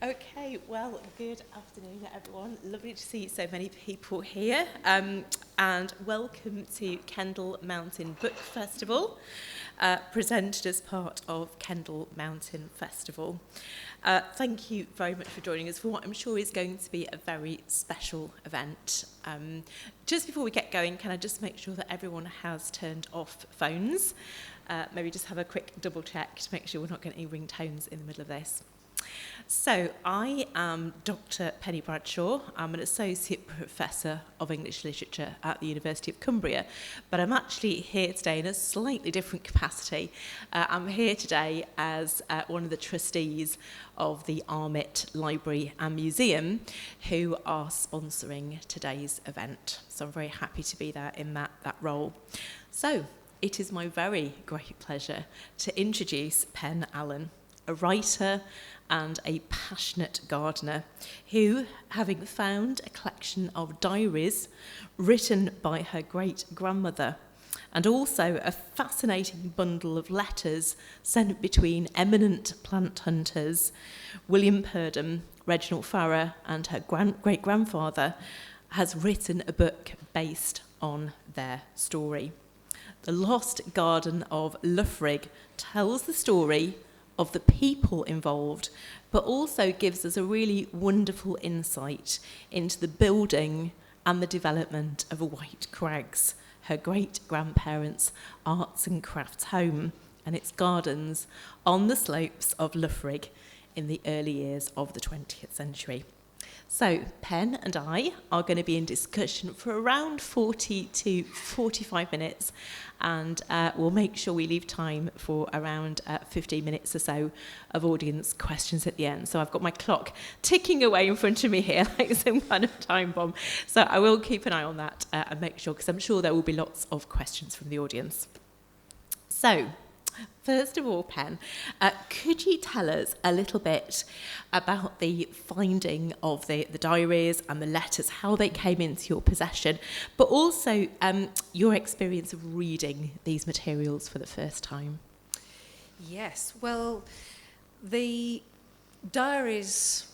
Okay, well, good afternoon, everyone. Lovely to see so many people here. And welcome to Kendal Mountain Book Festival, presented as part of Kendal Mountain Festival. Thank you very much for joining us for what I'm sure is going to be a very special event. Just before we get going, can I just make sure that everyone has turned off phones? Maybe just have a quick double check to make sure we're not getting any ringtones in the middle of this. So, I am Dr. Penny Bradshaw. I'm an Associate Professor of English Literature at the University of Cumbria, but I'm actually here today in a slightly different capacity. I'm here today as one of the trustees of the Armit Library and Museum, who are sponsoring today's event. So I'm very happy to be there in that role. So, it is my very great pleasure to introduce Penn Allen, a writer and a passionate gardener who, having found a collection of diaries written by her great-grandmother and also a fascinating bundle of letters sent between eminent plant hunters, Will Purdom, Reginald Farrer and her great-grandfather, has written a book based on their story. The Lost Garden of Loughrigg tells the story of the people involved, but also gives us a really wonderful insight into the building and the development of White Crags, her great-grandparents' arts and crafts home, and its gardens on the slopes of Loughrigg in the early years of the 20th century. So, Penn and I are going to be in discussion for around 40 to 45 minutes, and we'll make sure we leave time for around 15 minutes or so of audience questions at the end. So I've got my clock ticking away in front of me here, like some kind of time bomb. So I will keep an eye on that and make sure, because I'm sure there will be lots of questions from the audience. So, first of all, Penn, could you tell us a little bit about the finding of the diaries and the letters, how they came into your possession, but also your experience of reading these materials for the first time? Yes, well, the diaries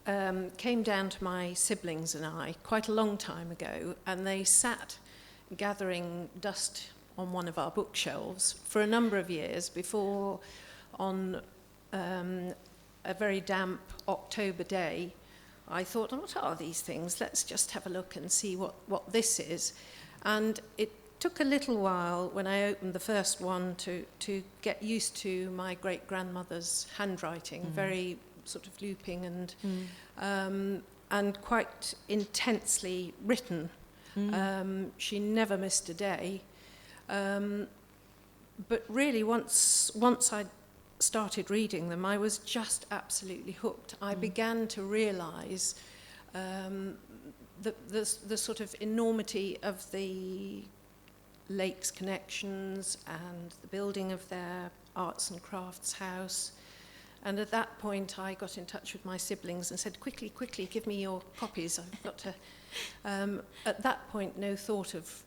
came down to my siblings and I quite a long time ago, and they sat gathering dust on one of our bookshelves for a number of years before, on a very damp October day, I thought, what are these things? Let's just have a look and see what this is. And it took a little while when I opened the first one to get used to my great-grandmother's handwriting, very sort of looping and quite intensely written. She never missed a day. But really, once I started reading them, I was just absolutely hooked. I began to realise the sort of enormity of the Lake's connections and the building of their arts and crafts house. And at that point, I got in touch with my siblings and said, quickly, give me your copies. I've got to... At that point, no thought of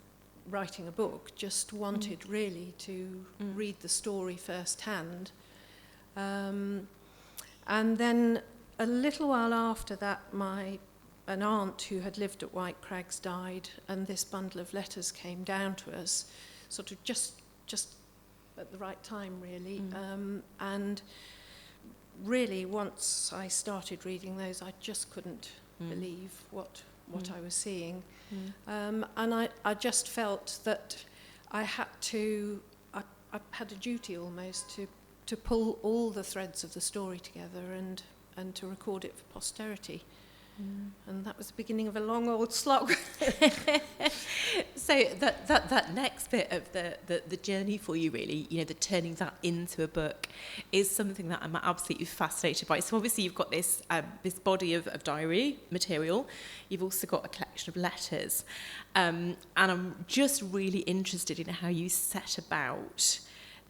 writing a book, just wanted really to read the story firsthand. And then a little while after that, an aunt who had lived at White Crags died, and this bundle of letters came down to us, sort of just at the right time, really. And really, once I started reading those, I just couldn't believe what I was seeing. And I just felt that I had a duty almost to pull all the threads of the story together and to record it for posterity. And that was the beginning of a long old slog. So that next bit of the journey for you, really, the turning that into a book, is something that I'm absolutely fascinated by. So obviously you've got this body of diary material. You've also got a collection of letters. And I'm just really interested in how you set about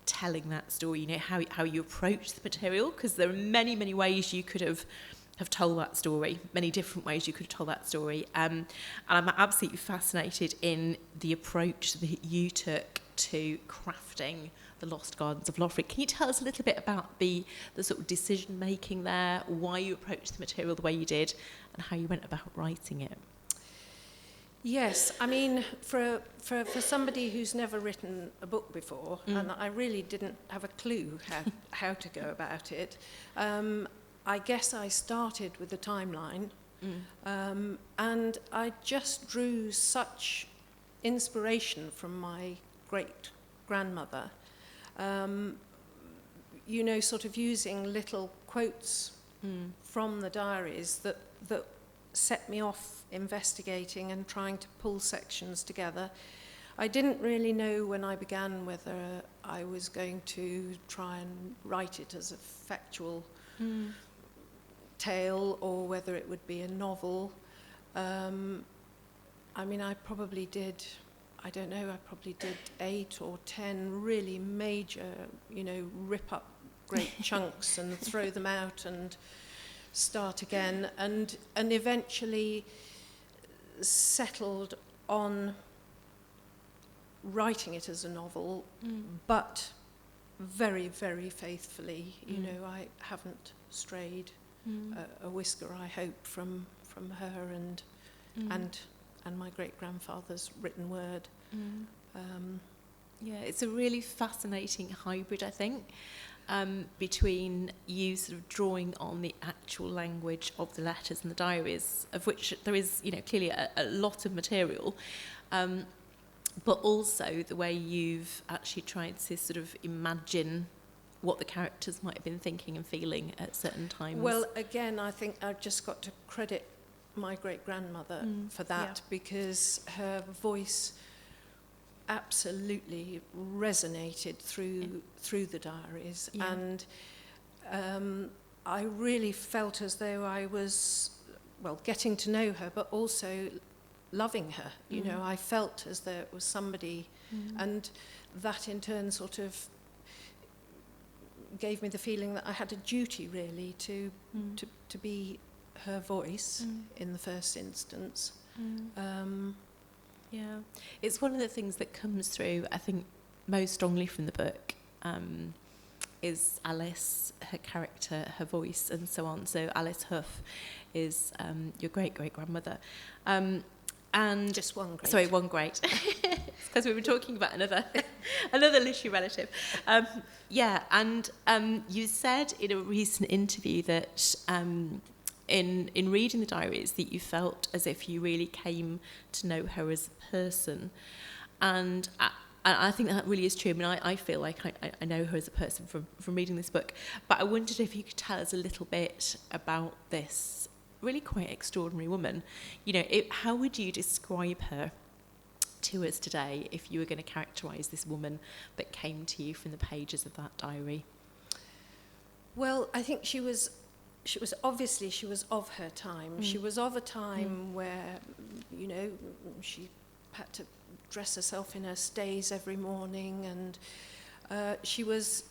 telling that story, how you approach the material, because there are many, many ways you could have told that story, many different ways you could have told that story. And I'm absolutely fascinated in the approach that you took to crafting the Lost Gardens of Loughrigg. Can you tell us a little bit about the sort of decision making there, why you approached the material the way you did, and how you went about writing it? Yes, I mean, for somebody who's never written a book before, and I really didn't have a clue how to go about it, I guess I started with a timeline, and I just drew such inspiration from my great-grandmother, you know, sort of using little quotes from the diaries that set me off investigating and trying to pull sections together. I didn't really know when I began whether I was going to try and write it as a factual tale or whether it would be a novel. I mean, I probably did 8 or 10 really major, you know, rip up great chunks and throw them out and start again, and eventually settled on writing it as a novel, but very, very faithfully. You know, I haven't strayed a whisker, I hope, from her and my great-grandfather's written word. Yeah, it's a really fascinating hybrid, I think, between you sort of drawing on the actual language of the letters and the diaries, of which there is, you know, clearly a lot of material, but also the way you've actually tried to sort of imagine what the characters might have been thinking and feeling at certain times. Well, again, I think I've just got to credit my great-grandmother for that, because her voice absolutely resonated through the diaries, and I really felt as though I was, well, getting to know her, but also loving her. You know, I felt as though it was somebody, and that in turn sort of gave me the feeling that I had a duty really to be her voice in the first instance. Yeah, it's one of the things that comes through, I think, most strongly from the book, is Alice, her character, her voice, and so on. So Alice Hough is your great-great-grandmother. And just one great. Sorry, one great. It's because we were talking about another literary relative. Yeah, and you said in a recent interview that in reading the diaries that you felt as if you really came to know her as a person. And I think that really is true. I mean, I feel like I know her as a person from reading this book. But I wondered if you could tell us a little bit about this really quite extraordinary woman. You know, how would you describe her to us today if you were going to characterise this woman that came to you from the pages of that diary? Well, I think she was obviously of her time. She was of a time where, you know, she had to dress herself in her stays every morning, and she was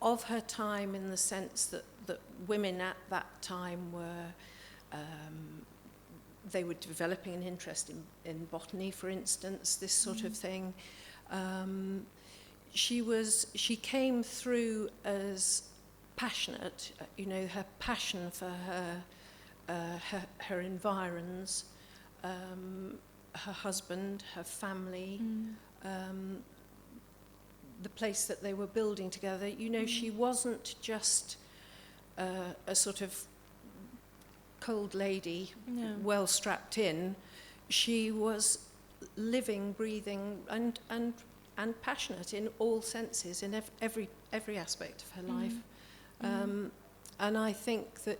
of her time in the sense that women at that time were they were developing an interest in botany, for instance, this sort of thing. She came through as passionate, you know, her passion for her environs, her husband, her family, the place that they were building together. You know, she wasn't just a sort of cold lady, well strapped in. She was living, breathing, and passionate in all senses, in every aspect of her life. And I think that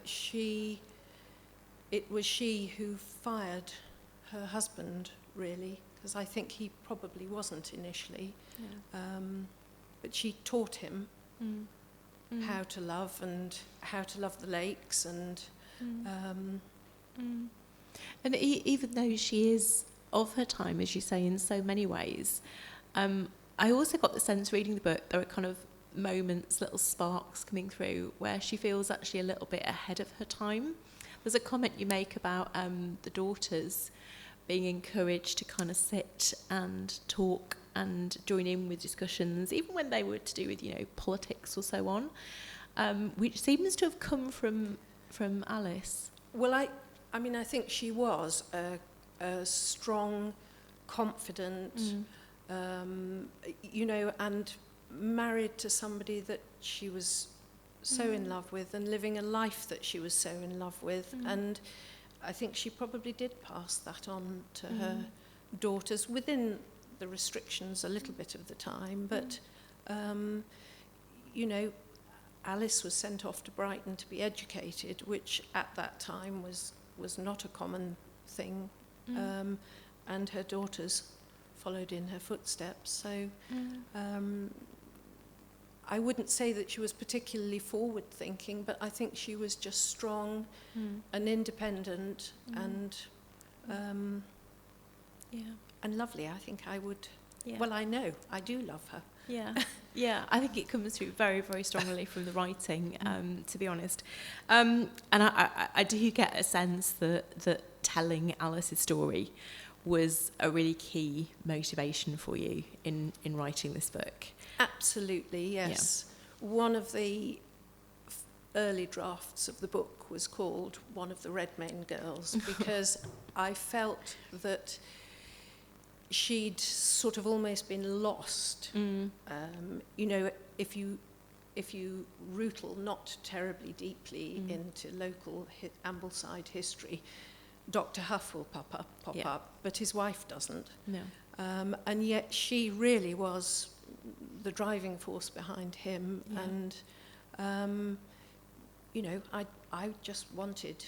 it was she who fired her husband, really, because I think he probably wasn't initially. But she taught him how to love and how to love the lakes, and and even though she is of her time, as you say, in so many ways, I also got the sense reading the book there are kind of moments, little sparks coming through where she feels actually a little bit ahead of her time. There's a comment you make about the daughters being encouraged to kind of sit and talk and join in with discussions, even when they were to do with, politics or so on, which seems to have come from Alice. Well, I think she was a strong, confident, and married to somebody that she was so in love with, and living a life that she was so in love with. And I think she probably did pass that on to her daughters within the restrictions a little bit of the time. But, Alice was sent off to Brighton to be educated, which at that time was not a common thing. And her daughters followed in her footsteps. So I wouldn't say that she was particularly forward-thinking, but I think she was just strong and independent and lovely. I think I would... Yeah. Well, I know. I do love her. Yeah, I think it comes through very, very strongly from the writing, to be honest. And I do get a sense that telling Alice's story was a really key motivation for you in writing this book. Absolutely, yes. Yeah. One of the early drafts of the book was called One of the Redmayne Girls, because I felt that she'd sort of almost been lost. If you rootle not terribly deeply into local Ambleside history, Dr. Hough will pop up, but his wife doesn't. No. And yet she really was the driving force behind him. And, I just wanted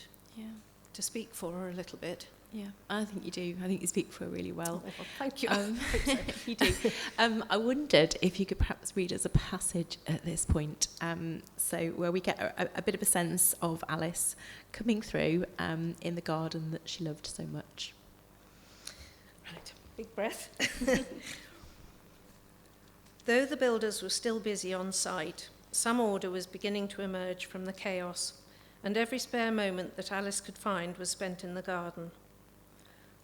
to speak for her a little bit. Yeah, I think you do. I think you speak for her really well. Oh, thank you. You do. I wondered if you could perhaps read us a passage at this point, so where we get a bit of a sense of Alice coming through in the garden that she loved so much. Right, big breath. Though the builders were still busy on site, some order was beginning to emerge from the chaos, and every spare moment that Alice could find was spent in the garden.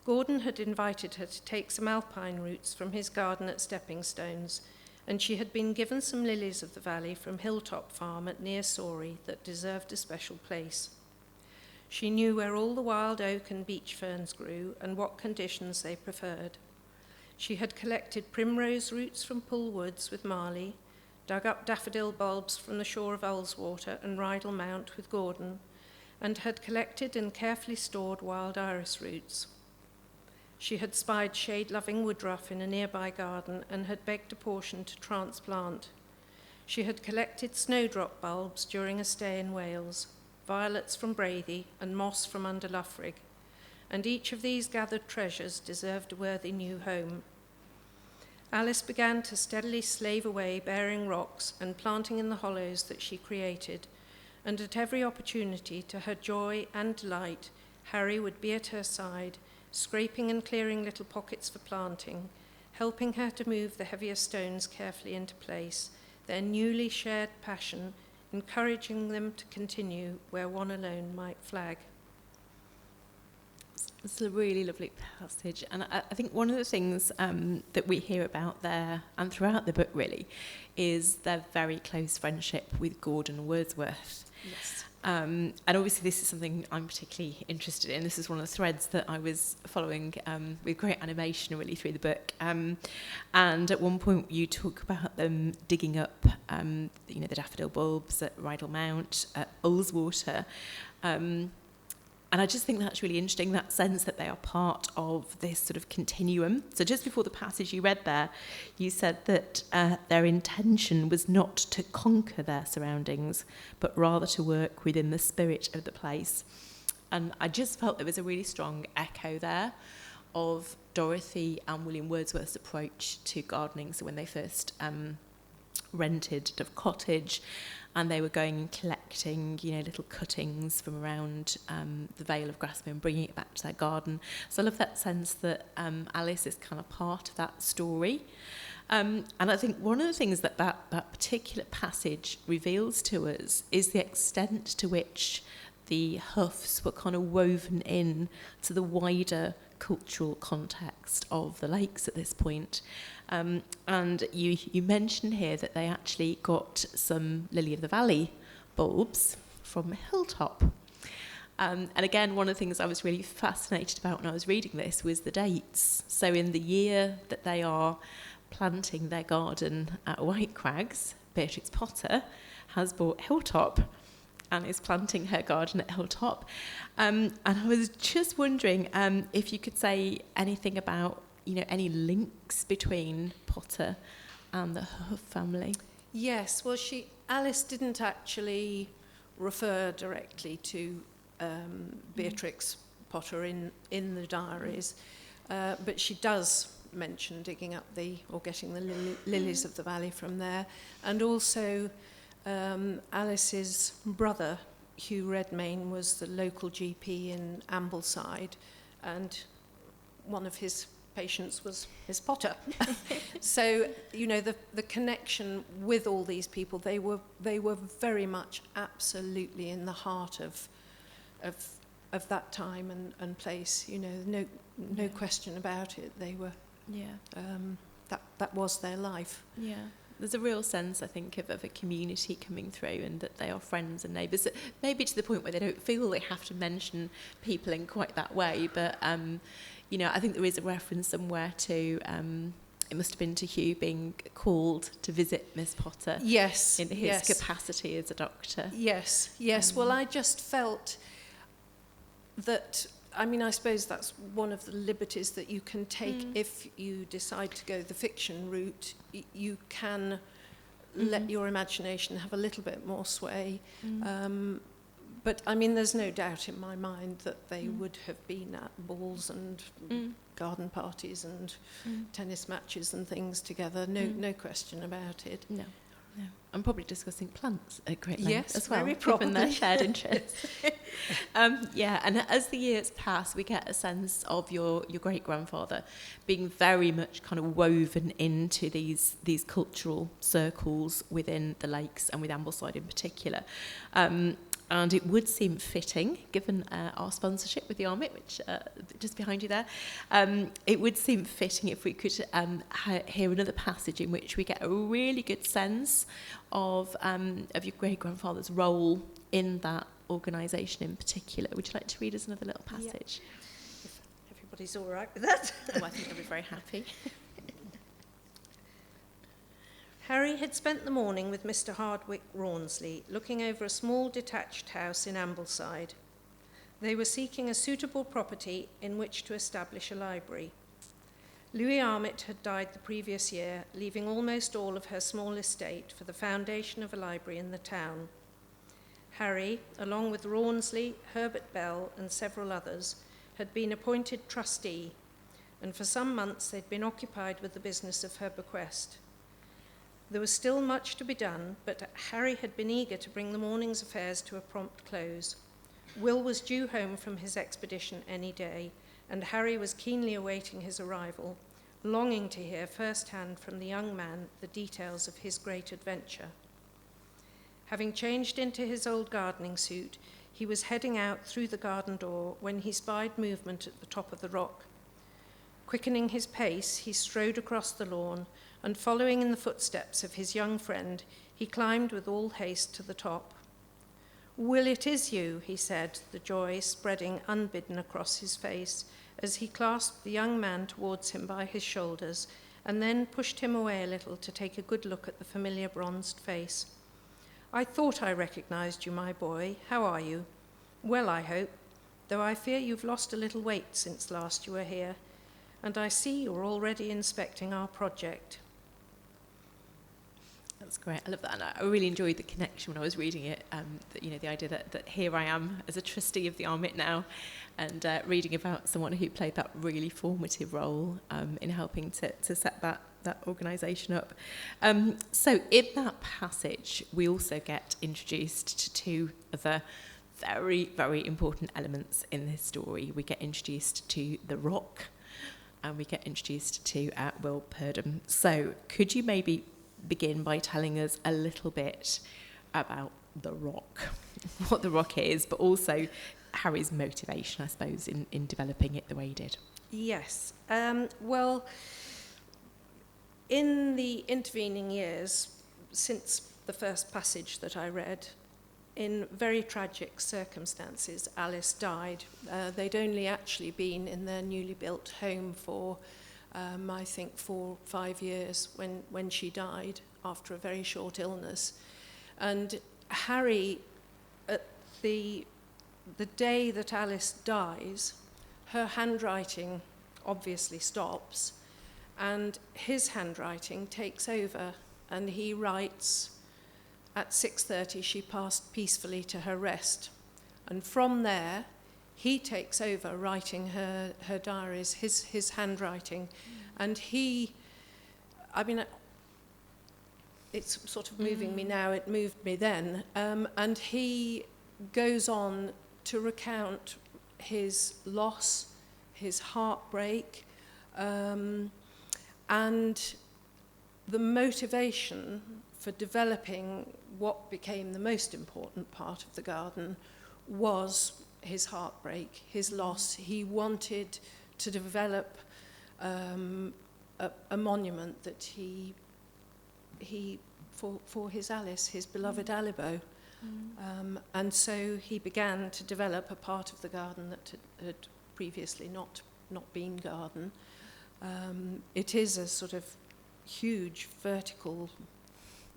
Gordon had invited her to take some alpine roots from his garden at Stepping Stones, and she had been given some lilies of the valley from Hilltop Farm at near Sawrey that deserved a special place. She knew where all the wild oak and beech ferns grew and what conditions they preferred. She had collected primrose roots from Pull Woods with Marley, dug up daffodil bulbs from the shore of Ullswater and Rydal Mount with Gordon, and had collected and carefully stored wild iris roots. She had spied shade-loving woodruff in a nearby garden and had begged a portion to transplant. She had collected snowdrop bulbs during a stay in Wales, violets from Brathy and moss from under Loughrigg, and each of these gathered treasures deserved a worthy new home. Alice began to steadily slave away, bearing rocks and planting in the hollows that she created, and at every opportunity, to her joy and delight, Harry would be at her side, scraping and clearing little pockets for planting, helping her to move the heavier stones carefully into place, their newly shared passion encouraging them to continue where one alone might flag. It's a really lovely passage, and I think one of the things that we hear about there and throughout the book really is their very close friendship with Gordon Wordsworth. Yes. And obviously this is something I'm particularly interested in. This is one of the threads that I was following with great animation really through the book. And at one point you talk about them digging up the daffodil bulbs at Rydal Mount, at Ullswater. And I just think that's really interesting, that sense that they are part of this sort of continuum. So just before the passage you read there, you said that their intention was not to conquer their surroundings, but rather to work within the spirit of the place. And I just felt there was a really strong echo there of Dorothy and William Wordsworth's approach to gardening. So when they first rented Dove Cottage, and they were going and collecting, little cuttings from around the Vale of Grasmere and bringing it back to their garden. So I love that sense that Alice is kind of part of that story. And I think one of the things that particular passage reveals to us is the extent to which the Houghs were kind of woven in to the wider cultural context of the lakes at this point. And you mentioned here that they actually got some lily of the valley bulbs from Hilltop. And again, one of the things I was really fascinated about when I was reading this was the dates. So in the year that they are planting their garden at White Crags, Beatrix Potter has bought Hilltop and is planting her garden at Hilltop. And I was just wondering if you could say anything about, any links between Potter and the Hough family. Yes, well, Alice didn't actually refer directly to Beatrix Potter in the diaries, but she does mention digging up getting the lilies of the valley from there, and also Alice's brother Hugh Redmayne was the local GP in Ambleside, and one of his patients was Miss Potter. So the connection with all these people, they were very much absolutely in the heart of that time and place. No question about it. They were that was their life. Yeah. There's a real sense, I think, of a community coming through, and that they are friends and neighbours, maybe to the point where they don't feel they have to mention people in quite that way. But, I think there is a reference somewhere to, it must have been to Hugh being called to visit Miss Potter. Yes. In his capacity as a doctor. Yes. Well, I just felt that, I suppose that's one of the liberties that you can take if you decide to go the fiction route. You can let your imagination have a little bit more sway. But, there's no doubt in my mind that they would have been at balls and garden parties and tennis matches and things together. No question about it. No. I'm probably discussing plants at great length as well, very given their shared interests. And as the years pass, we get a sense of your great-grandfather being very much kind of woven into these cultural circles within the lakes and with Ambleside in particular. And it would seem fitting, given our sponsorship with the Armit, which just behind you there, it would seem fitting if we could hear another passage in which we get a really good sense of your great-grandfather's role in that organisation in particular. Would you like to read us another little passage? Yeah. If everybody's all right with that. I think they'll be very happy. Harry had spent the morning with Mr. Hardwicke Rawnsley, looking over a small detached house in Ambleside. They were seeking a suitable property in which to establish a library. Louis Armit had died the previous year, leaving almost all of her small estate for the foundation of a library in the town. Harry, along with Rawnsley, Herbert Bell, and several others, had been appointed trustee, and for some months they'd been occupied with the business of her bequest. There was still much to be done, but Harry had been eager to bring the morning's affairs to a prompt close. Will was due home from his expedition any day, and Harry was keenly awaiting his arrival, longing to hear firsthand from the young man the details of his great adventure. Having changed into his old gardening suit, he was heading out through the garden door when he spied movement at the top of the rock. Quickening his pace, he strode across the lawn, and following in the footsteps of his young friend, he climbed with all haste to the top. "Will, it is you," he said, the joy spreading unbidden across his face, as he clasped the young man towards him by his shoulders, and then pushed him away a little to take a good look at the familiar bronzed face. "I thought I recognized you, my boy. How are you? Well, I hope, though I fear you've lost a little weight since last you were here, and I see you're already inspecting our project." That's great. I love that. And I really enjoyed the connection when I was reading it. The idea that here I am as a trustee of the Armit now, and reading about someone who played that really formative role in helping to set that organisation up. So in that passage, we also get introduced to two other very, very important elements in this story. We get introduced to the rock, and we get introduced to Will Purdom. So could you maybe begin by telling us a little bit about the rock what the rock is, but also Harry's motivation, I suppose, in developing it the way he did. Yes. Well, in the intervening years, since the first passage that I read, in very tragic circumstances, Alice died. They'd only actually been in their newly built home for, I think, 4 or 5 years when she died after a very short illness. And Harry, at the day that Alice dies, her handwriting obviously stops, and his handwriting takes over, and he writes, at 6:30 she passed peacefully to her rest. And from there, he takes over writing her diaries, his handwriting. And it's sort of moving me now, it moved me then. And he goes on to recount his loss, his heartbreak, and the motivation for developing what became the most important part of the garden was his heartbreak, his loss. He wanted to develop a monument that he for his Alice, his beloved Alibo. And so he began to develop a part of the garden that had previously not been garden. It is a sort of huge vertical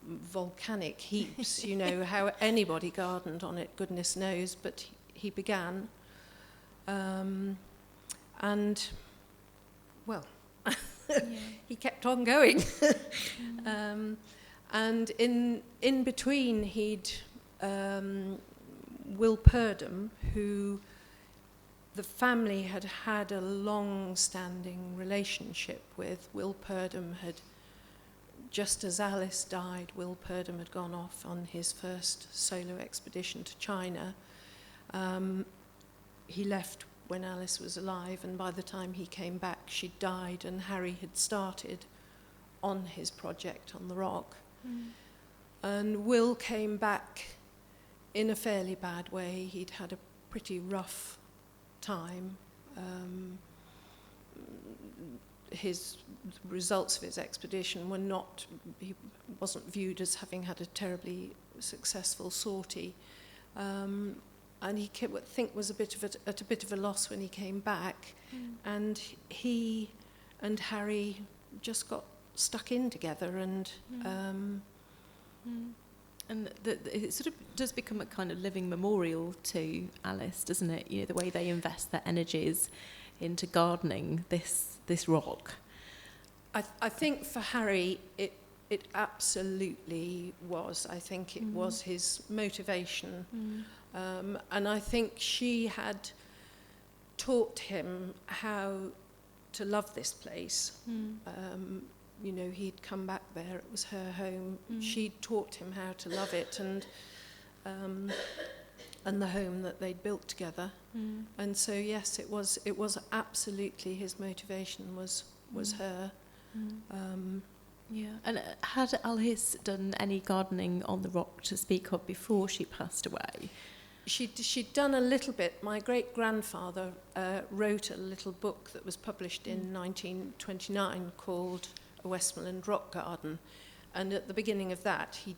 volcanic heaps, you know, how anybody gardened on it, goodness knows, but he began. And, well, he kept on going. And in between, he'd Will Purdom, who the family had had a long-standing relationship with. Will Purdom had, just as Alice died, Will Purdom had gone off on his first solo expedition to China. He left when Alice was alive, and by the time he came back, she'd died, and Harry had started on his project on the rock. And Will came back in a fairly bad way. He'd had a pretty rough time. His results of his expedition were not, he wasn't viewed as having had a terribly successful sortie. And he I think was at a bit of a loss when he came back. And he and Harry just got stuck in together, and and it sort of does become a kind of living memorial to Alice, doesn't it? You know, the way they invest their energies into gardening this rock. I think for Harry, it absolutely was. I think it was his motivation. And I think she had taught him how to love this place. You know, he'd come back there, it was her home. She'd taught him how to love it, and the home that they'd built together. And so yes, it was absolutely his motivation was her. Yeah. And had Alice done any gardening on the rock to speak of before she passed away? She'd done a little bit. My great-grandfather wrote a little book that was published in 1929 called A Westmoreland Rock Garden. And at the beginning of that, he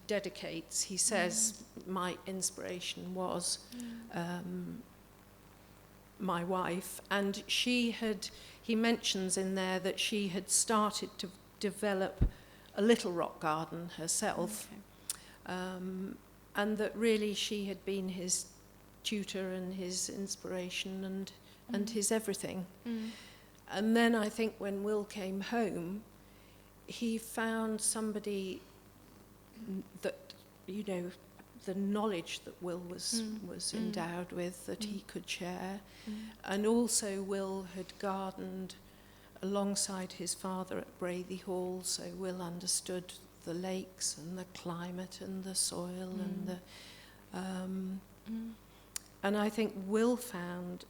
says, my inspiration was my wife. And he mentions in there that she had started to develop a little rock garden herself. And that really she had been his tutor and his inspiration and his everything. And then I think when Will came home, he found somebody that, you know, the knowledge that Will was endowed with, that he could share. And also Will had gardened alongside his father at Braithy Hall, so Will understood the lakes and the climate and the soil and and I think Will found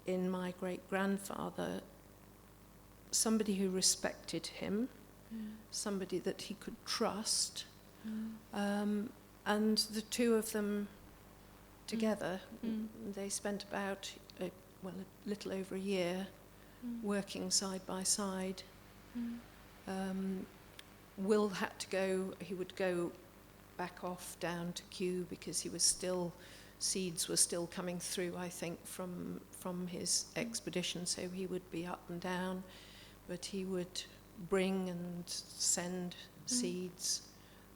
in my great-grandfather somebody who respected him, somebody that he could trust, and the two of them together. They spent about, a little over a year working side by side. Will had to go, he would go back off down to Kew because seeds were still coming through, I think, from his expedition, so he would be up and down, but he would bring and send seeds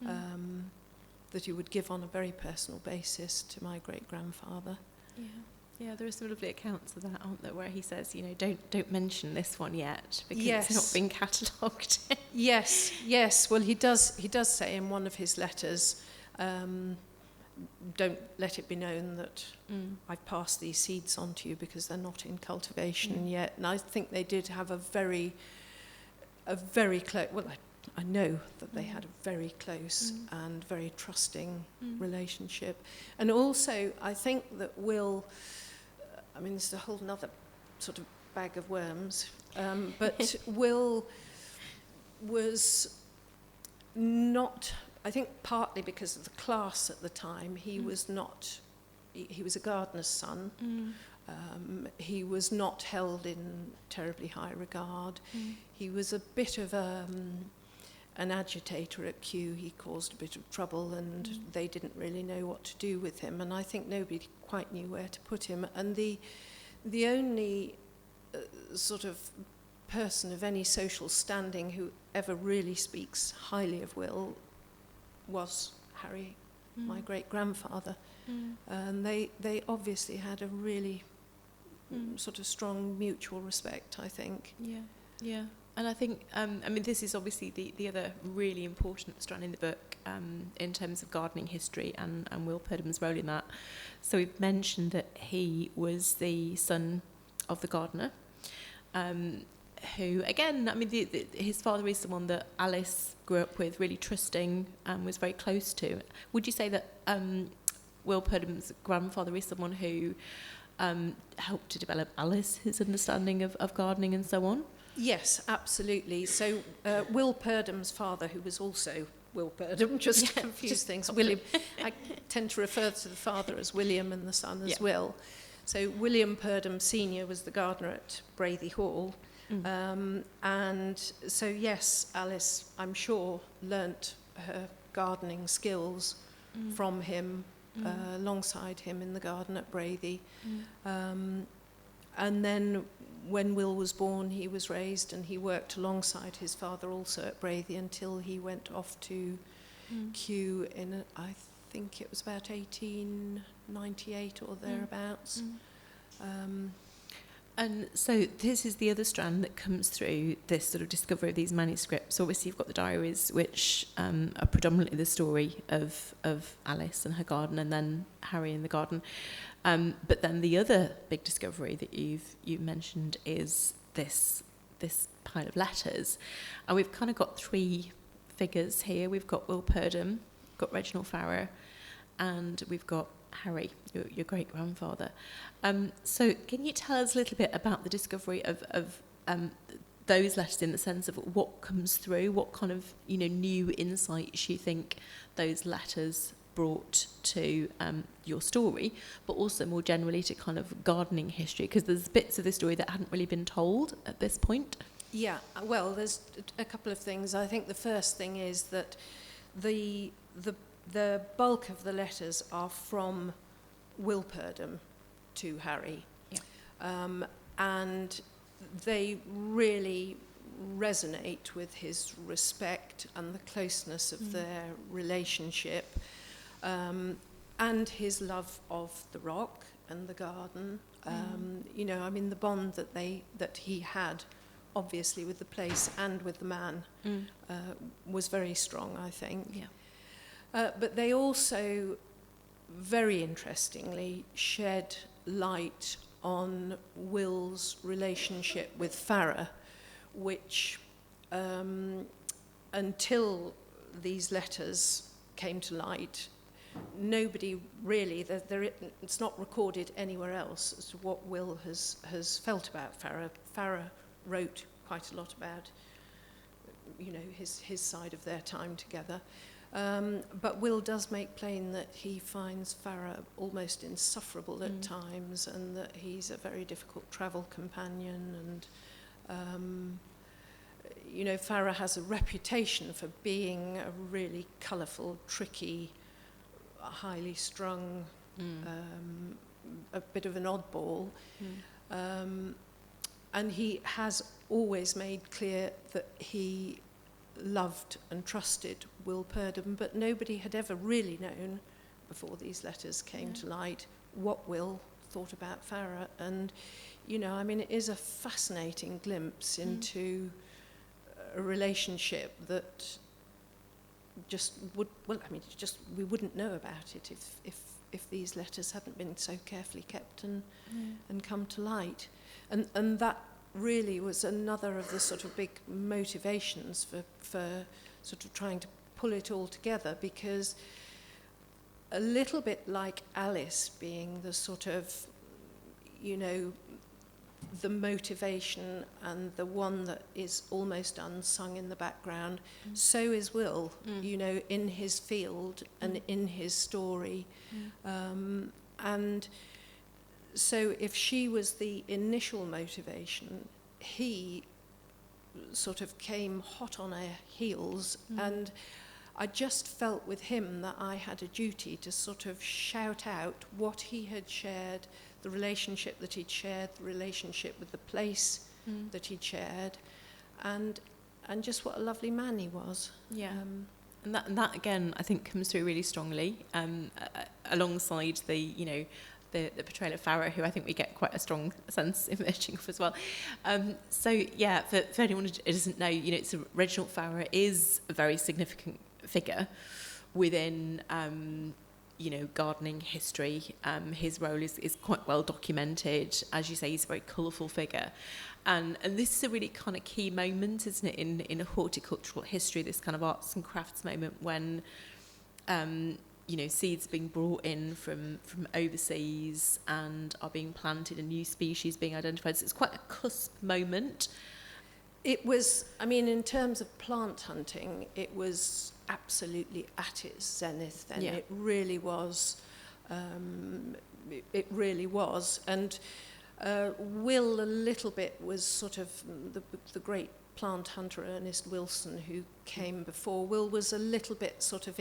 that he would give on a very personal basis to my great-grandfather. Yeah, there are some lovely accounts of that, aren't there, where he says, don't mention this one yet because it's not been catalogued. Yes. Well, he does say in one of his letters, don't let it be known that I've passed these seeds on to you because they're not in cultivation yet. And I think they did have a very close, I know that they had a very close and very trusting relationship. And also, I think that Will, it's a whole other sort of bag of worms, but Will was not, I think partly because of the class at the time, he was a gardener's son. He was not held in terribly high regard. He was a bit of an agitator at Kew. He caused a bit of trouble and they didn't really know what to do with him, and I think nobody quite knew where to put him. And the only sort of person of any social standing who ever really speaks highly of Will was Harry, my great-grandfather. And they obviously had a really sort of strong mutual respect, I think. Yeah. And I think, this is obviously the other really important strand in the book in terms of gardening history and Will Purdom's role in that. So we've mentioned that he was the son of the gardener, who, again, his father is someone that Alice grew up with, really trusting and was very close to. Would you say that Will Purdom's grandfather is someone who helped to develop Alice's understanding of gardening and so on? Yes, absolutely. So Will Purdom's father, who was also Will Purdom, just to confuse things, William, I tend to refer to the father as William and the son as Will. So William Purdom Senior was the gardener at Braithy Hall. And so, yes, Alice, I'm sure, learnt her gardening skills from him, alongside him in the garden at Braithy. And then when Will was born, he was raised and he worked alongside his father also at Braithy until he went off to Kew in, I think it was about 1898 or thereabouts. And so this is the other strand that comes through this sort of discovery of these manuscripts. Obviously, you've got the diaries, which are predominantly the story of Alice and her garden, and then Harry and the garden. But then the other big discovery that you've mentioned is this pile of letters, and we've kind of got three figures here. We've got Will Purdom, got Reginald Farrer, and we've got Harry, your great-grandfather. So can you tell us a little bit about the discovery of those letters, in the sense of what comes through, what kind of new insights you think those letters brought to your story, but also more generally to kind of gardening history, because there's bits of the story that hadn't really been told at this point? Yeah, well, there's a couple of things. I think the first thing is that the bulk of the letters are from Will Purdom to Harry. And they really resonate with his respect and the closeness of their relationship, and his love of the rock and the garden. The bond that he had, obviously, with the place and with the man was very strong, I think. But they also, very interestingly, shed light on Will's relationship with Farrer, which, until these letters came to light, nobody really, it's not recorded anywhere else as to what Will has felt about Farrer. Farrer wrote quite a lot about, his side of their time together. But Will does make plain that he finds Farrer almost insufferable at times, and that he's a very difficult travel companion. And, you know, Farrer has a reputation for being a really colourful, tricky, highly strung, a bit of an oddball. And he has always made clear that he loved and trusted Will Purdom, but nobody had ever really known, before these letters came to light, what Will thought about Farrer. And, you know, I mean, it is a fascinating glimpse into a relationship that just would, well, I mean, just we wouldn't know about it if these letters hadn't been so carefully kept and come to light. And that really was another of the sort of big motivations for sort of trying to pull it all together, because a little bit like Alice being the sort of, you know, the motivation and the one that is almost unsung in the background, so is Will, you know, in his field and in his story. And so if she was the initial motivation, he sort of came hot on her heels, and I just felt with him that I had a duty to sort of shout out what he had shared, the relationship that he'd shared, the relationship with the place that he'd shared, and just what a lovely man he was. Yeah. And that again, I think, comes through really strongly, alongside the, you know, the portrayal of Farrer, who I think we get quite a strong sense emerging of as well. So yeah, for anyone who doesn't know, you know, so Reginald Farrer is a very significant figure within, you know, gardening history. His role is quite well documented. As you say, he's a very colourful figure. And this is a really kind of key moment, isn't it, in a horticultural history, this kind of arts and crafts moment when, you know, seeds are being brought in from overseas and are being planted and new species being identified. So it's quite a cusp moment. It was, I mean, in terms of plant hunting, it was absolutely at its zenith then. Yeah. It really was. It really was. And Will, a little bit, was sort of the great plant hunter Ernest Wilson, who came before. Will was a little bit sort of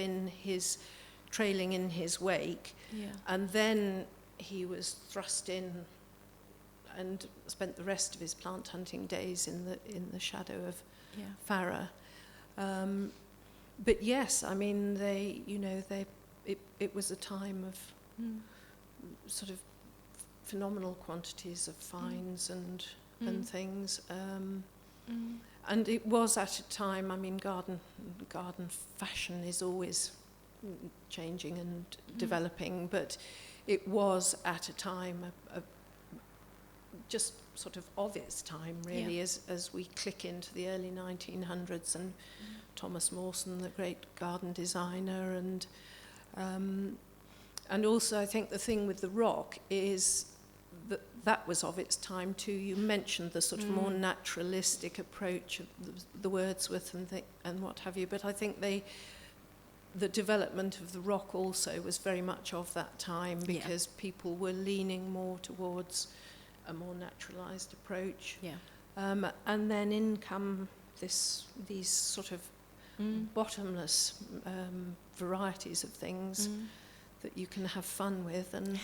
trailing in his wake. Yeah. And then he was thrust in and spent the rest of his plant hunting days in the shadow of Farrer. But yes, I mean, it was a time of sort of phenomenal quantities of finds and things. And it was at a time, I mean, garden fashion is always changing and developing, but it was at a time just sort of its time, really, as we click into the early 1900s, and Thomas Mawson, the great garden designer, and also I think the thing with the rock is that was of its time too. You mentioned the sort of more naturalistic approach of the Wordsworth and what have you, but I think the development of the rock also was very much of that time, because people were leaning more towards a more naturalised approach. And then in come these sort of bottomless varieties of things that you can have fun with, and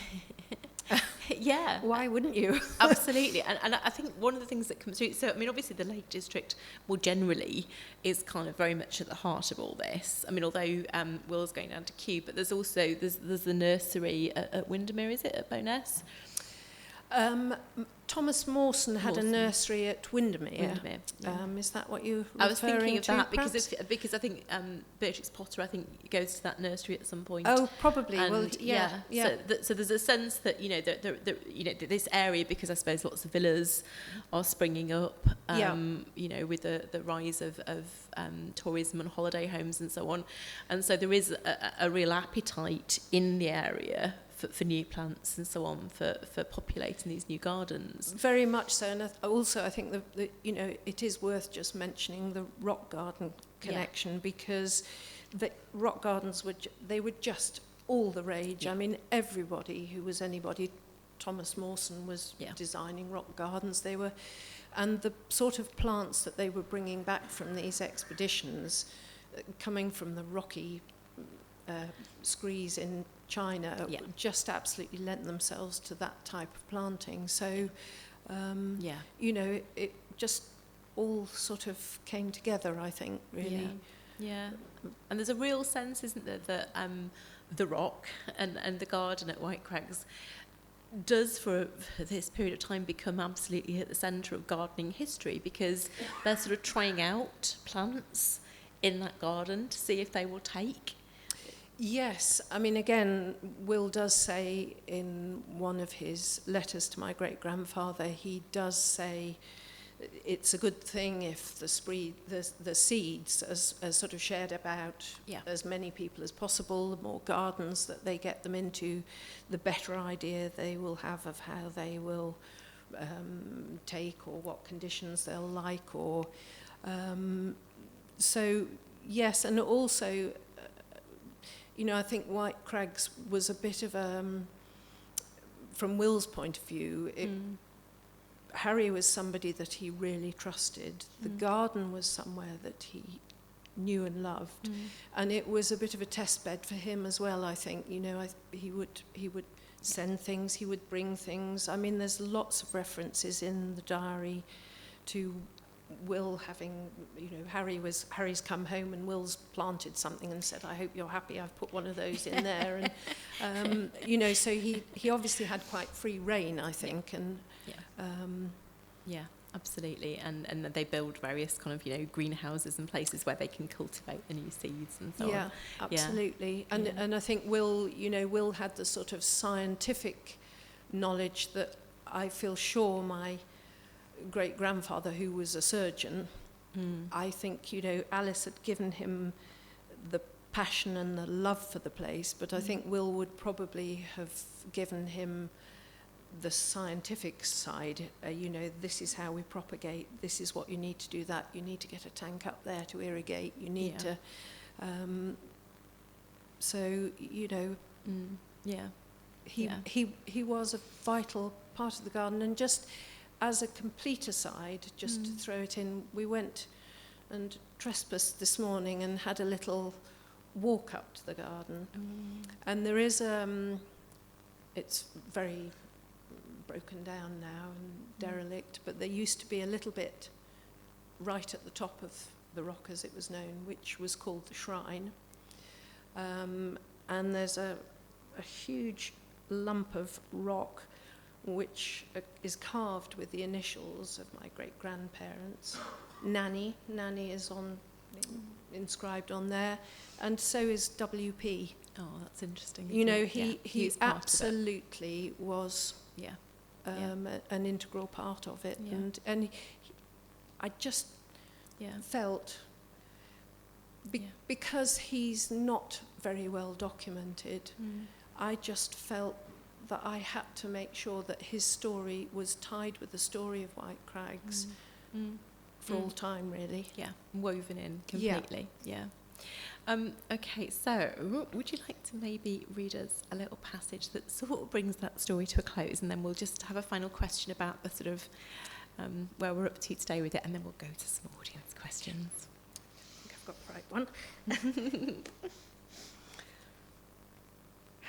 why wouldn't you? Absolutely. And I think one of the things that comes through, so I mean, obviously the Lake District more generally is kind of very much at the heart of all this. I mean, although Will's going down to Kew, but there's also there's the nursery at Windermere, is it, at Bowness? Thomas Mawson had a nursery at Windermere. Is that what you were I was thinking of to, that because I think Beatrix Potter, I think, goes to that nursery at some point. Oh, probably. And well, yeah. So there's a sense that, you know, this area, because I suppose lots of villas are springing up, you know, with the rise of tourism and holiday homes and so on. And so there is a real appetite in the area for new plants and so on, for populating these new gardens. Very much so, and also I think that you know, it is worth just mentioning the rock garden connection, because the rock gardens they were just all the rage. Yeah. I mean, everybody who was anybody, Thomas Mawson was Yeah. designing rock gardens. And the sort of plants that they were bringing back from these expeditions, coming from the rocky screes in China, Yeah. just absolutely lent themselves to that type of planting. So, Yeah. you know, it just all sort of came together, I think, really. Yeah. And there's a real sense, isn't there, that the rock and the garden at White Crags does for this period of time become absolutely at the centre of gardening history, because they're sort of trying out plants in that garden to see if they will take. Yes, I mean, again, Will does say in one of his letters to my great-grandfather, he does say it's a good thing if the seeds are sort of shared about as many people as possible. The more gardens that they get them into, the better idea they will have of how they will take, or what conditions they'll like. Or so, yes, and also, you know, I think White Crags was a bit of from Will's point of view, Harry was somebody that he really trusted. The garden was somewhere that he knew and loved, and it was a bit of a test bed for him as well. I think, you know, he would send things, he would bring things. I mean, there's lots of references in the diary to Will having, you know, Harry's come home and Will's planted something and said, "I hope you're happy, I've put one of those in there." And you know, so he obviously had quite free rein, I think. And yeah, absolutely. And they build various kind of, you know, greenhouses and places where they can cultivate the new seeds and so on. Yeah, absolutely. Yeah. And I think Will had the sort of scientific knowledge that I feel sure my great-grandfather, who was a surgeon, I think, you know, Alice had given him the passion and the love for the place, but I think Will would probably have given him the scientific side. You know, this is how we propagate, this is what you need to do, that you need to get a tank up there to irrigate, you need to so, you know, he was a vital part of the garden. And just as a complete aside, just to throw it in, we went and trespassed this morning and had a little walk up to the garden. And there is, it's very broken down now and derelict, but there used to be a little bit right at the top of the rock, as it was known, which was called the Shrine. And there's a huge lump of rock which is carved with the initials of my great-grandparents. Nanny is inscribed on there, and so is WP. Oh, that's interesting. You know, he absolutely was an integral part of it. And I just felt, because he's not very well documented, I just felt that I had to make sure that his story was tied with the story of White Crags for all time, really. Yeah, woven in completely. Yeah. Okay, so would you like to maybe read us a little passage that sort of brings that story to a close, and then we'll just have a final question about the sort of where we're up to today with it, and then we'll go to some audience questions. I think I've got the right one.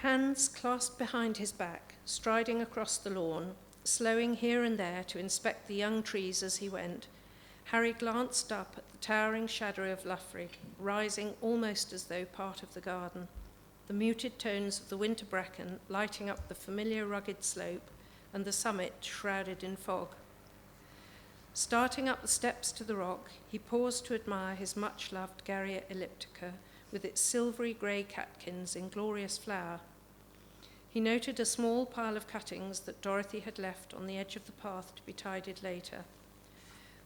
Hands clasped behind his back, striding across the lawn, slowing here and there to inspect the young trees as he went, Harry glanced up at the towering shadow of Loughrigg, rising almost as though part of the garden, the muted tones of the winter bracken lighting up the familiar rugged slope, and the summit shrouded in fog. Starting up the steps to the rock, he paused to admire his much-loved Garrya elliptica, with its silvery grey catkins in glorious flower. He noted a small pile of cuttings that Dorothy had left on the edge of the path to be tidied later.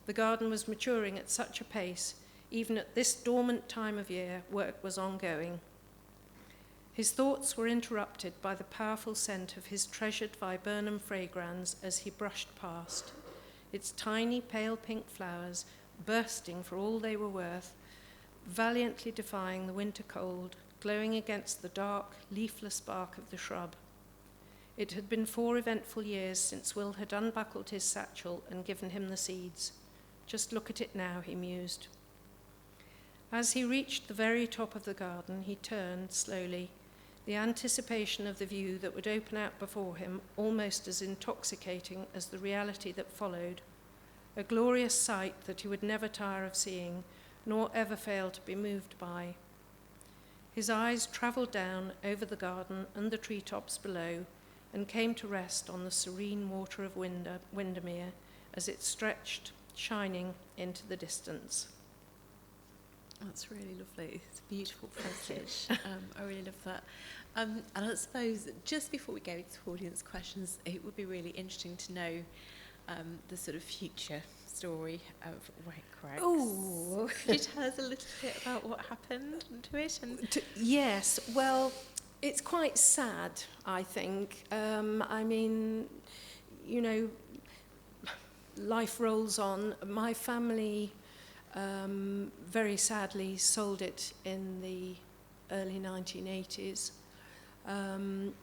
The garden was maturing at such a pace, even at this dormant time of year, work was ongoing. His thoughts were interrupted by the powerful scent of his treasured viburnum fragrans as he brushed past, its tiny pale pink flowers bursting for all they were worth, valiantly defying the winter cold, glowing against the dark, leafless bark of the shrub. It had been 4 eventful years since Will had unbuckled his satchel and given him the seeds. Just look at it now, he mused. As he reached the very top of the garden, he turned slowly, the anticipation of the view that would open out before him almost as intoxicating as the reality that followed, a glorious sight that he would never tire of seeing, nor ever fail to be moved by. His eyes travelled down over the garden and the treetops below, and came to rest on the serene water of Windermere as it stretched, shining into the distance. That's really lovely. It's a beautiful passage. I really love that. And I suppose just before we go into audience questions, it would be really interesting to know the sort of future story of White Crags. Oh, could you tell us a little bit about what happened to it? Yes, well, it's quite sad, I think. I mean, you know, life rolls on. My family very sadly sold it in the early 1980s, and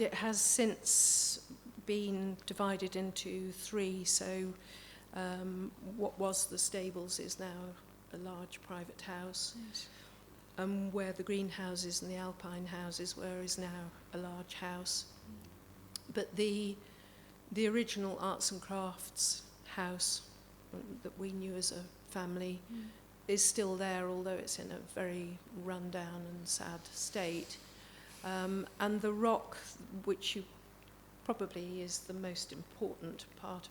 it has since been divided into 3, so what was the stables is now a large private house. Yes. Where the greenhouses and the alpine houses were is now a large house. But the original arts and crafts house that we knew as a family is still there, although it's in a very run-down and sad state. And the rock, which probably is the most important part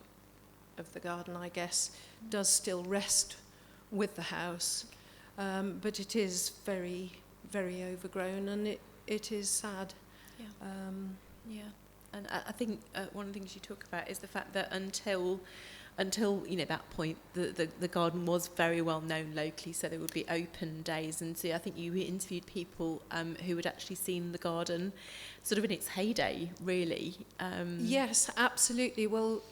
of the garden, I guess, does still rest with the house. But it is very, very overgrown, and it is sad. Yeah. Yeah. And I think one of the things you talk about is the fact that until you know that point, the garden was very well known locally, so there would be open days, and so I think you interviewed people who had actually seen the garden sort of in its heyday, really. Yes, absolutely. Well,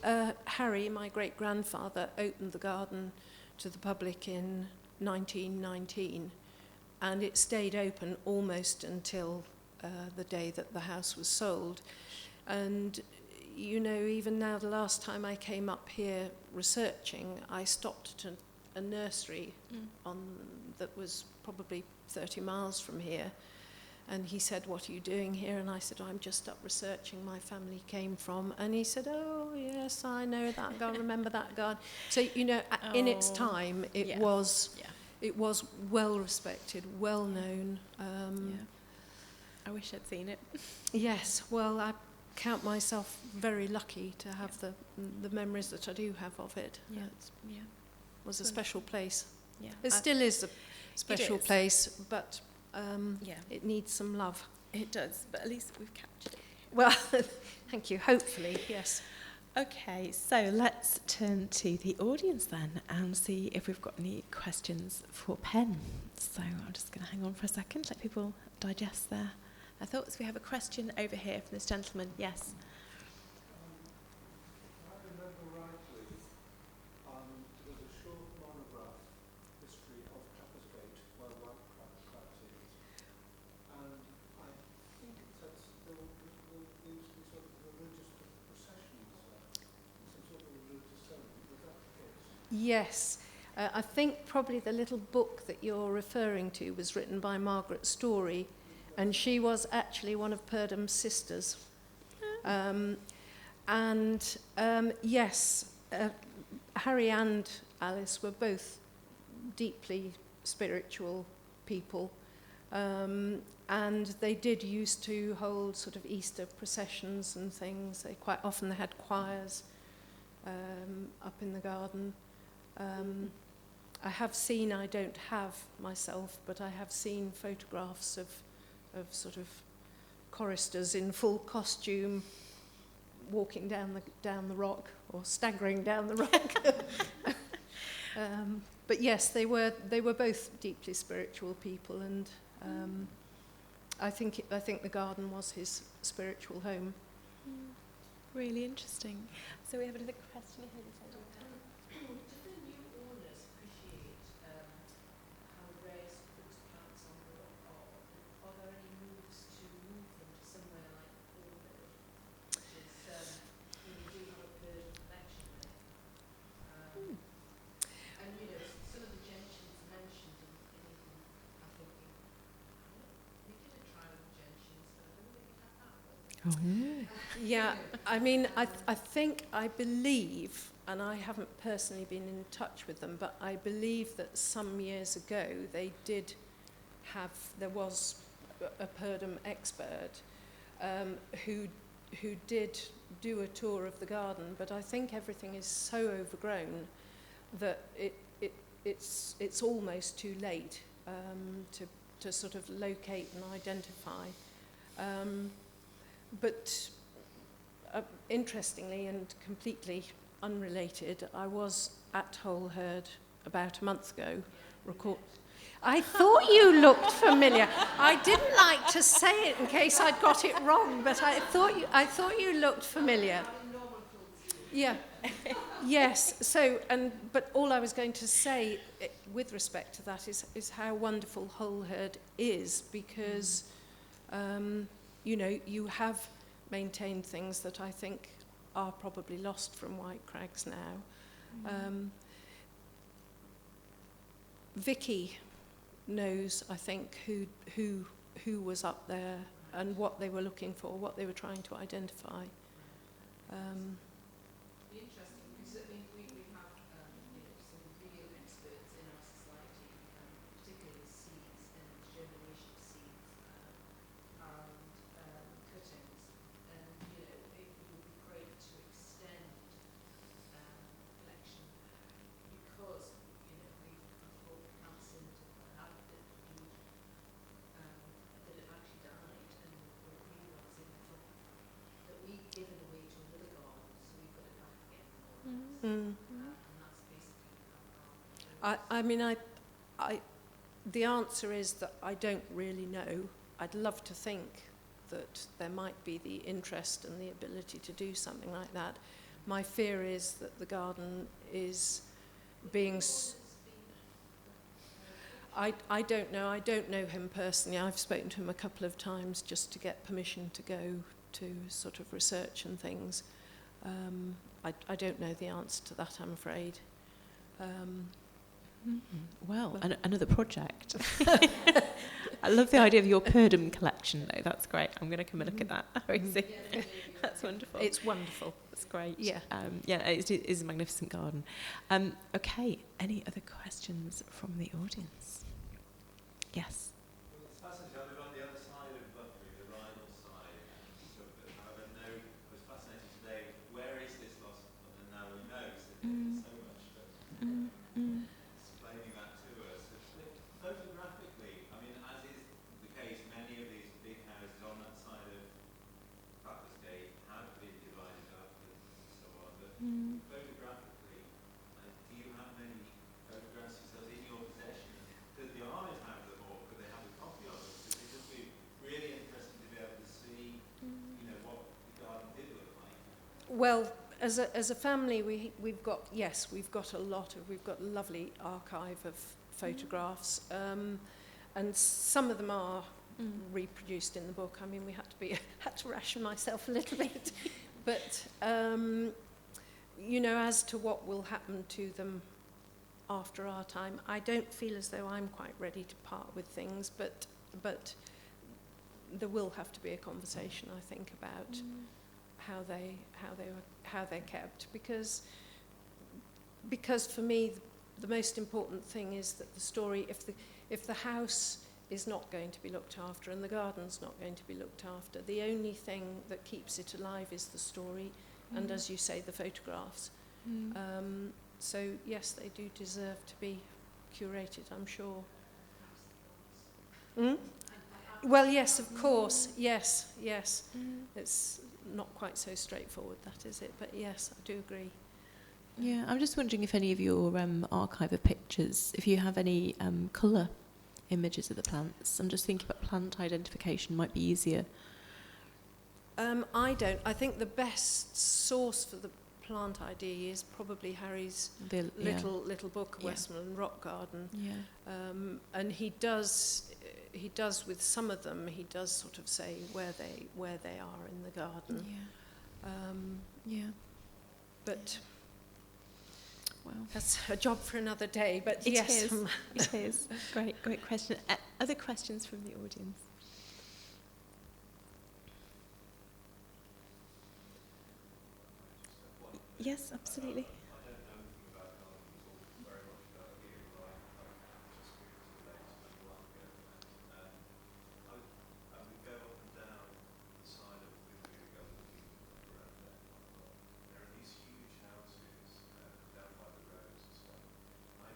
Harry, my great-grandfather, opened the garden to the public in 1919, and it stayed open almost until the day that the house was sold. And you know, even now, the last time I came up here researching, I stopped at a nursery that was probably 30 miles from here, and he said, "What are you doing here?" And I said, "I'm just up researching. My family came from." And he said, "Oh yes, I know that garden. Remember that garden?" So you know, in its time, it was well respected, well known. I wish I'd seen it. Yes, well, I count myself very lucky to have the memories that I do have of it. Yeah, It was a special place. Yeah, It still is a special place, but it needs some love. It does, but at least we've captured it. Well, thank you. Hopefully, yes. Okay, so let's turn to the audience then and see if we've got any questions for Penn. So I'm just going to hang on for a second, let people digest their thoughts. We have a question over here from this gentleman. Yes. If I remember rightly, there's a short monograph history of Clappersgate, where White Crags is, and I think that there used to be sort of religious processions there, some sort of religious ceremony. Was that the case? Yes. I think probably the little book that you're referring to was written by Margaret Story, and she was actually one of Purdom's sisters. Yes, Harry and Alice were both deeply spiritual people, and they did used to hold sort of Easter processions and things. They quite often they had choirs up in the garden. I have seen, I don't have myself, but I have seen photographs of sort of choristers in full costume walking down the rock or staggering down the rock. But yes, they were both deeply spiritual people, and I think the garden was his spiritual home. Really interesting. So we have another question here. Do the new owners appreciate how rare Yeah, I mean, I believe, and I haven't personally been in touch with them, but I believe that some years ago there was a Purdom expert who did do a tour of the garden, but I think everything is so overgrown that it's almost too late to sort of locate and identify. But interestingly and completely unrelated, I was at Loughrigg about a month ago. I thought you looked familiar. I didn't like to say it in case I'd got it wrong, but I thought you looked familiar. Yeah. Yes. So, but all I was going to say with respect to that is how wonderful Loughrigg is, because you have maintained things that I think are probably lost from White Crags now. Vicky knows, I think, who was up there and what they were looking for, what they were trying to identify. Interesting, because I mean, we have some real experts in our society, particularly with seeds and germination of seeds and cuttings, and it would be great to extend collection, because we've got plants in that have actually died, and we're realising that we've given away to another garden, so we've got it back again. And that's basically I mean, the answer is that I don't really know. I'd love to think that there might be the interest and the ability to do something like that. My fear is that the garden is being... I don't know. I don't know him personally. I've spoken to him a couple of times just to get permission to go to sort of research and things. I don't know the answer to that, I'm afraid. Well, another project. I love the idea of your Purdom collection, though. That's great. I'm going to come and look at that. That's wonderful. It's wonderful. That's great. Yeah. It is a magnificent garden. Okay, any other questions from the audience? Yes. Well, it's fascinating. I live on the other side of Loughrigg, the Rydal side. However, I was fascinated today. Where is this lost? And now we know. So there's so much. Explaining that to us. Photographically, I mean, as is the case, many of these big houses on that side of Clappersgate have been divided up and so on. But photographically, do you have many photographs yourselves in your possession? Does the artist have them, or could they have a copy of them? Because it would be really interesting to be able to see, what the garden did look like. Well, as a family, we've got a lovely archive of photographs, and some of them are reproduced in the book. I mean, we had to ration myself a little bit, but as to what will happen to them after our time, I don't feel as though I'm quite ready to part with things, but there will have to be a conversation, I think, about how they're kept, because for me the most important thing is that the story, if the house is not going to be looked after and the garden's not going to be looked after, the only thing that keeps it alive is the story and, as you say, the photographs. So yes, they do deserve to be curated, I'm sure. Well, yes, of course, yes. It's not quite so straightforward, that is it, but yes, I do agree. Yeah, I'm just wondering if any of your archive of pictures, if you have any colour images of the plants. I'm just thinking about plant identification might be easier. I don't. I think the best source for the plant ID is probably Harry's little book, Westmoreland Rock Garden. Yeah. And he does with some of them. He does sort of say where they are in the garden. Yeah. But well, that's a job for another day. But it yes, is. It is. Great question. Other questions from the audience? Yes, absolutely. I don't know anything about gardens or very much about here, but I've just been to the lakes not long ago, and we go up and down the side of Loughrigg Fell looking around there quite a lot. There are these huge houses down by the roads and stuff. I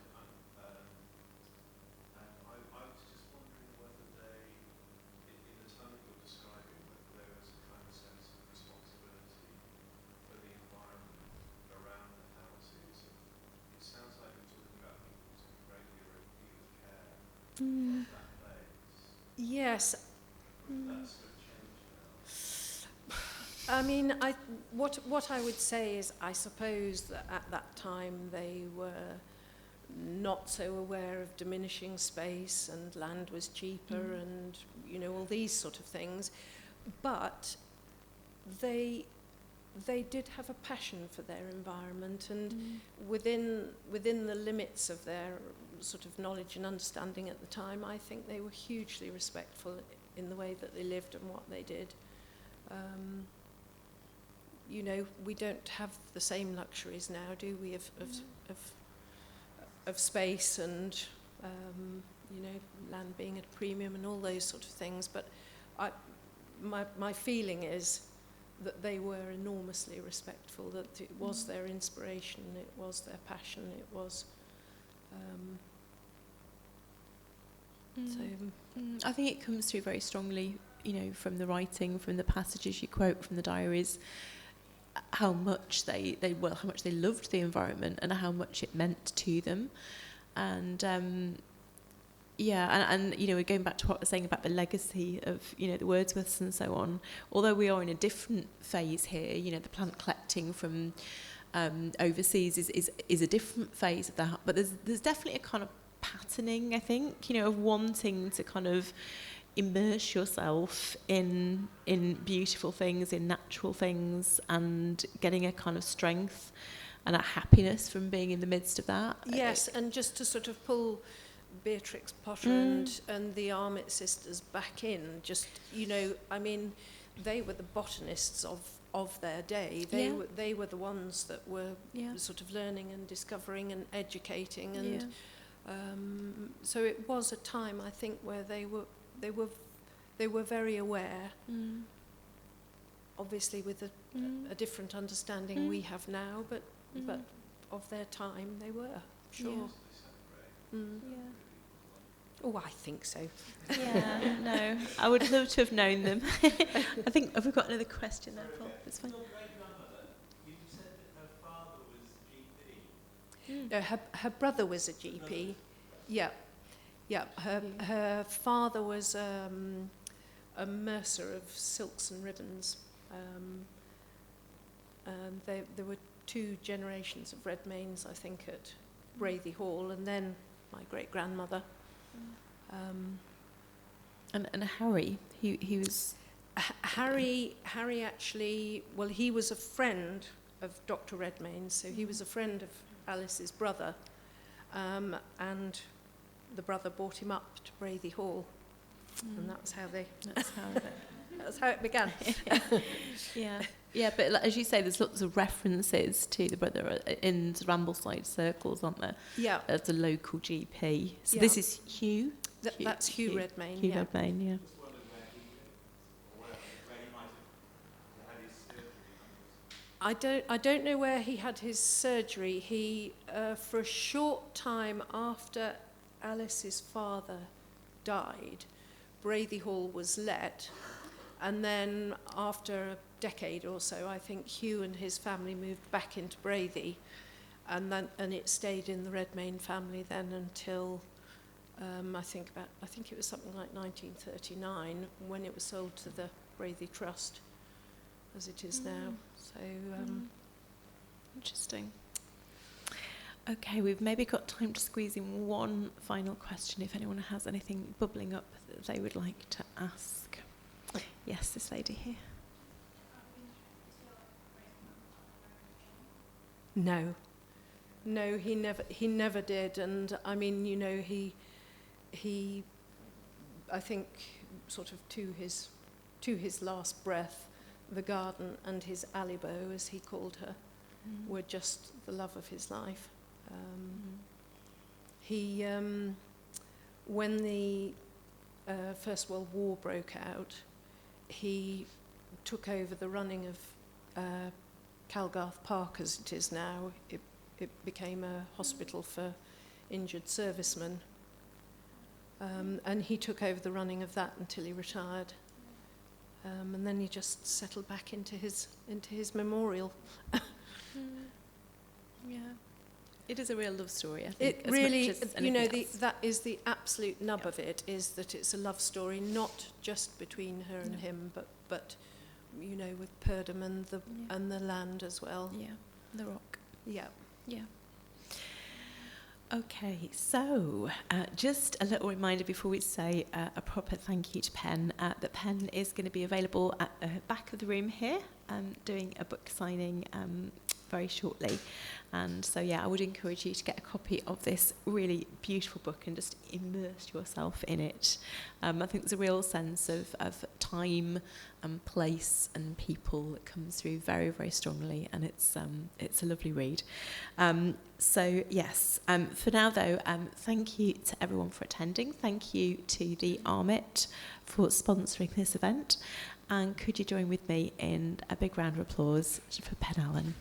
was just wondering whether they, in the time that you're describing, whether there was a kind of sense of responsibility for the environment around the houses. It sounds like you're talking about people who took a great deal of care of that place. Yes. That's sort of changed now. I mean, what I would say is, I suppose that at that time they were not so aware of diminishing space, and land was cheaper, and all these sort of things, but they did have a passion for their environment, and within the limits of their sort of knowledge and understanding at the time, I think they were hugely respectful in the way that they lived and what they did. We don't have the same luxuries now, do we, of space and land being at a premium and all those sort of things. But my feeling is that they were enormously respectful, that it was their inspiration, it was their passion, it was I think it comes through very strongly, from the writing, from the passages you quote from the diaries, how much they loved the environment and how much it meant to them. And and going back to what I was saying about the legacy of the Wordsworths and so on, although we are in a different phase here, the plant collecting from overseas is a different phase of that, but there's definitely a kind of patterning, I think, of wanting to kind of immerse yourself in beautiful things, in natural things, and getting a kind of strength and a happiness from being in the midst of that. Yes, and just to sort of pull Beatrix Potter and the Armitt sisters back in, I mean, they were the botanists of their day. They were the ones that were sort of learning and discovering and educating, and so it was a time, I think, where they were very aware, obviously with a different understanding we have now, but of their time they were, sure. Oh, I think so. Yeah, no, I would love to have known them. I think, have we got another question there, Paul? That's fine. Your great-grandmother, you said that her father was GP. No, her brother was a GP. Yeah. Her father was a mercer of silks and ribbons. And there were 2 generations of Redmaynes, I think, at Braithy Hall, and then my great-grandmother. And Harry, he was... Harry actually, well, he was a friend of Dr. Redmayne, so he was a friend of Alice's brother, and the brother brought him up to Braithy Hall, and that's how it began. Yeah, but as you say, there's lots of references to the brother in the Ambleside circles, aren't there? Yeah. As a local GP. So this is Hugh? That's Hugh Redmayne, Hugh Redmayne, yeah. Just wondered where he might have had his surgery. I don't know where he had his surgery. He, for a short time after Alice's father died, Braithy Hall was let, and then after a decade or so, I think Hugh and his family moved back into Braithy, and it stayed in the Redmayne family then until I think it was something like 1939 when it was sold to the Braithy Trust, as it is now. So interesting. Okay, we've maybe got time to squeeze in one final question if anyone has anything bubbling up that they would like to ask. Yes, this lady here. No, he never did, and I mean, he I think sort of to his last breath, the garden and his alibo, as he called her, were just the love of his life. He, when the First World War broke out, he took over the running of Calgarth Park, as it is now. It became a hospital for injured servicemen. And he took over the running of that until he retired. And then he just settled back into his memorial. Yeah. It is a real love story, I think. It really, as much as you know, anything else. that is the absolute nub of it, is that it's a love story, not just between her and him, but you know, with Purdom and the land as well. Yeah, the rock. Yeah. Yeah. Okay, so just a little reminder before we say a proper thank you to Penn, that Penn is going to be available at the back of the room here, doing a book signing very shortly. And so, yeah, I would encourage you to get a copy of this really beautiful book and just immerse yourself in it. I think there's a real sense of time and place and people that comes through very, very strongly, and it's a lovely read. So, yes, for now, though, thank you to everyone for attending. Thank you to the Armit for sponsoring this event. And could you join with me in a big round of applause for Penn Allen?